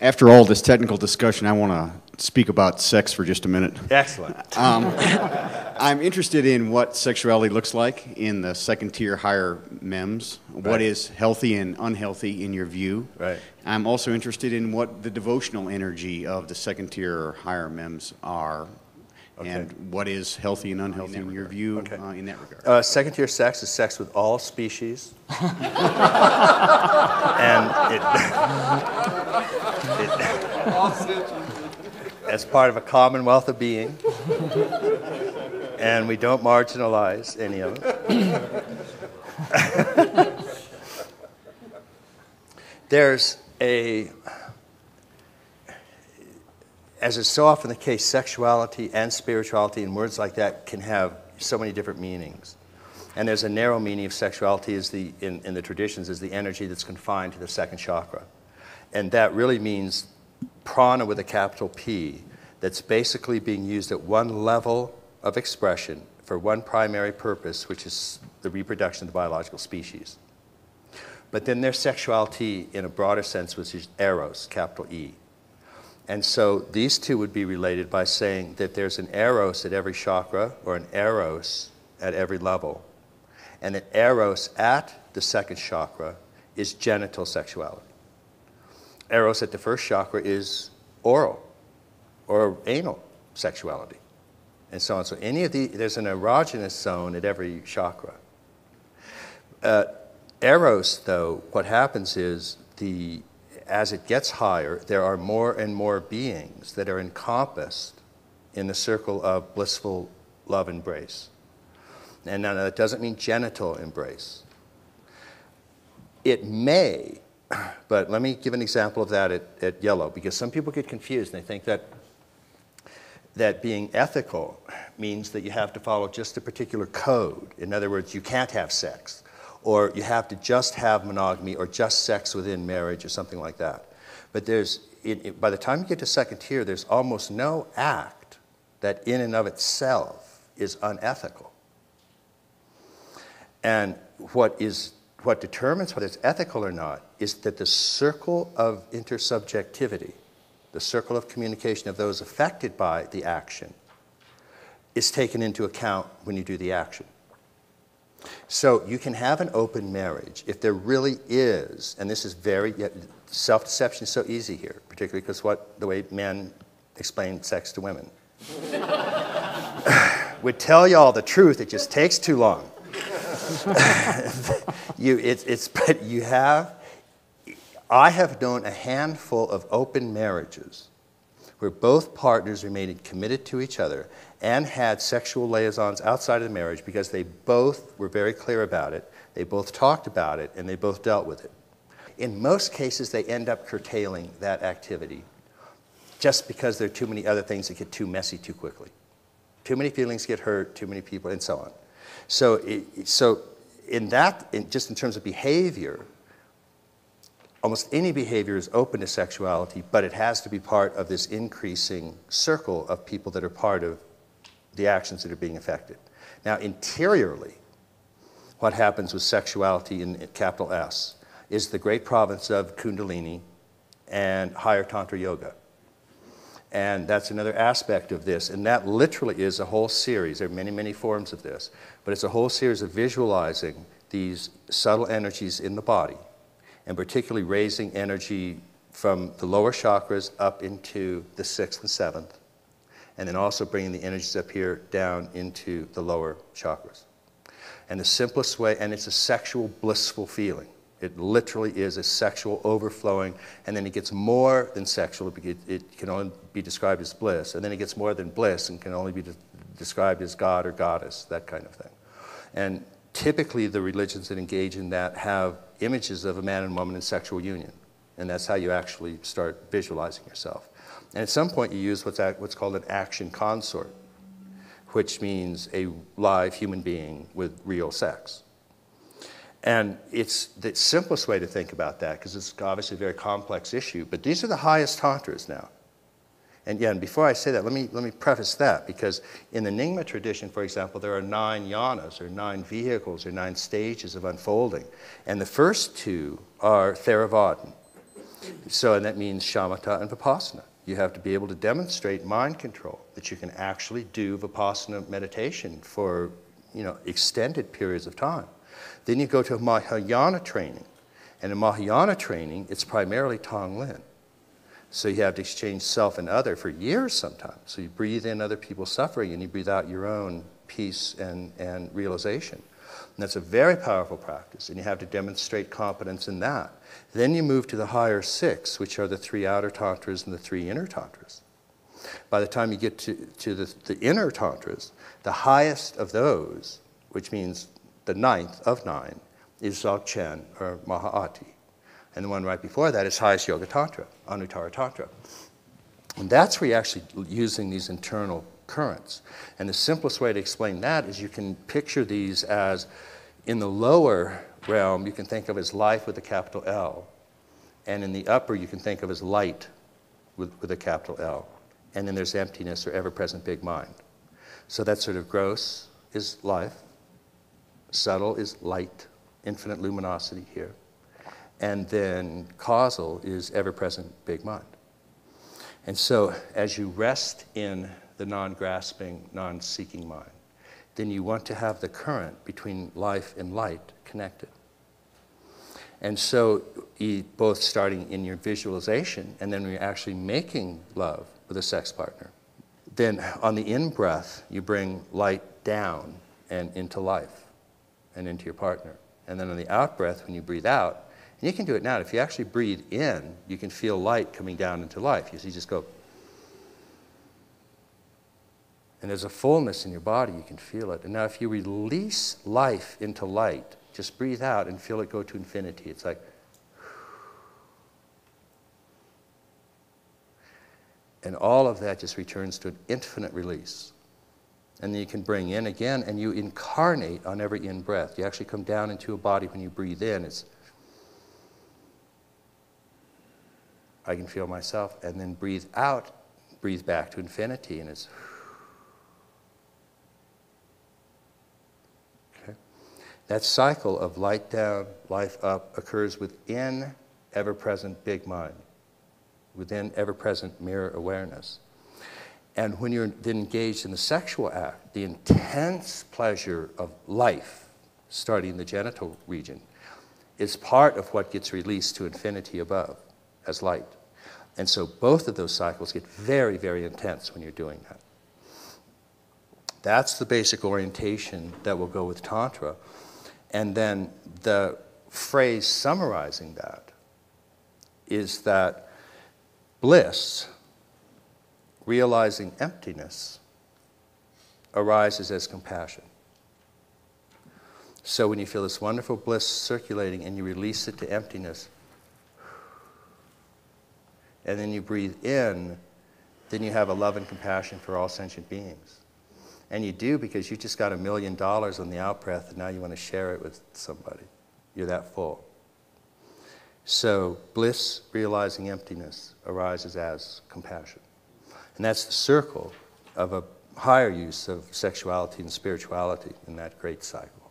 After all this technical discussion, I want to speak about sex for just a minute. Excellent. I'm interested in what sexuality looks like in the second tier higher MEMS. Right. What is healthy and unhealthy in your view? Right. I'm also interested in what the devotional energy of the second tier or higher MEMS are. Okay. And what is healthy and unhealthy in your view in that regard? Second tier sex is sex with all species. And as part of a commonwealth of being. And we don't marginalize any of them. There's as is so often the case, sexuality and spirituality and words like that can have so many different meanings. And there's a narrow meaning of sexuality in the traditions is the energy that's confined to the second chakra. And that really means prana with a capital P that's basically being used at one level of expression for one primary purpose, which is the reproduction of the biological species. But then there's sexuality in a broader sense, which is eros, capital E. And so these two would be related by saying that there's an eros at every chakra or an eros at every level. And that eros at the second chakra is genital sexuality. Eros at the first chakra is oral or anal sexuality. And so on. So there's an erogenous zone at every chakra. Eros, though, what happens is as it gets higher, there are more and more beings that are encompassed in the circle of blissful love embrace. And now that doesn't mean genital embrace. It may, but let me give an example of that at yellow, because some people get confused and they think that being ethical means that you have to follow just a particular code. In other words, you can't have sex, or you have to just have monogamy, or just sex within marriage, or something like that. But by the time you get to second tier, there's almost no act that in and of itself is unethical. And what determines whether it's ethical or not is that the circle of intersubjectivity, the circle of communication of those affected by the action, is taken into account when you do the action. So you can have an open marriage if there really is, and this is self-deception is so easy here, particularly because the way men explain sex to women. Would tell you all the truth, it just takes too long. I have known a handful of open marriages where both partners remained committed to each other and had sexual liaisons outside of the marriage because they both were very clear about it, they both talked about it, and they both dealt with it. In most cases, they end up curtailing that activity just because there are too many other things that get too messy too quickly. Too many feelings get hurt, too many people, and so on. So just in terms of behavior, almost any behavior is open to sexuality, but it has to be part of this increasing circle of people that are part of the actions that are being affected. Now, interiorly, what happens with sexuality in capital S is the great province of Kundalini and higher Tantra Yoga. And that's another aspect of this. And that literally is a whole series. There are many, many forms of this. But it's a whole series of visualizing these subtle energies in the body, and particularly raising energy from the lower chakras up into the 6th and 7th, and then also bringing the energies up here down into the lower chakras. And the simplest way, and it's a sexual blissful feeling. It literally is a sexual overflowing, and then it gets more than sexual. It can only be described as bliss, and then it gets more than bliss and can only be described as God or goddess, that kind of thing. And typically the religions that engage in that have images of a man and woman in sexual union, and that's how you actually start visualizing yourself. And at some point you use what's called an action consort, which means a live human being with real sex. And it's the simplest way to think about that, because it's obviously a very complex issue, but these are the highest tantras now. And before I say that, let me preface that, because in the Nyingma tradition, for example, there are 9 yanas, or 9 vehicles, or 9 stages of unfolding. And the first 2 are Theravadan. And that means shamatha and vipassana. You have to be able to demonstrate mind control, that you can actually do vipassana meditation for, extended periods of time. Then you go to Mahayana training. And in Mahayana training, it's primarily Tonglen. So you have to exchange self and other for years sometimes. So you breathe in other people's suffering and you breathe out your own peace and realization. And that's a very powerful practice, and you have to demonstrate competence in that. Then you move to the higher 6, which are the 3 outer tantras and the 3 inner tantras. By the time you get to the inner tantras, the highest of those, which means the 9th of 9, is Dzogchen or Mahaati. And the one right before that is highest yoga tantra, Anuttara Tantra. And that's where you're actually using these internal currents. And the simplest way to explain that is you can picture these as, in the lower realm, you can think of as life with a capital L. And in the upper, you can think of as light with a capital L. And then there's emptiness or ever-present big mind. So that sort of gross is life. Subtle is light, infinite luminosity here. And then causal is ever-present big mind. And so as you rest in the non-grasping, non-seeking mind, then you want to have the current between life and light connected. And so both starting in your visualization and then when you're actually making love with a sex partner, then on the in-breath, you bring light down and into life and into your partner. And then on the out-breath, when you breathe out, and you can do it now, if you actually breathe in, you can feel light coming down into life. You just go, and there's a fullness in your body, you can feel it. And now if you release life into light, just breathe out and feel it go to infinity. It's like, and all of that just returns to an infinite release. And then you can bring in again, and you incarnate on every in-breath. You actually come down into a body when you breathe in. It's, I can feel myself, and then breathe out, breathe back to infinity, and it's, okay. That cycle of light down, life up occurs within ever-present big mind, within ever-present mirror awareness. And when you're then engaged in the sexual act, the intense pleasure of life, starting in the genital region, is part of what gets released to infinity above as light. And so both of those cycles get very, very intense when you're doing that. That's the basic orientation that will go with Tantra. And then the phrase summarizing that is that bliss, realizing emptiness, arises as compassion. So when you feel this wonderful bliss circulating and you release it to emptiness, and then you breathe in, then you have a love and compassion for all sentient beings. And you do because you just got $1 million on the out-breath and now you want to share it with somebody. You're that full. So bliss, realizing emptiness, arises as compassion. And that's the circle of a higher use of sexuality and spirituality in that great cycle.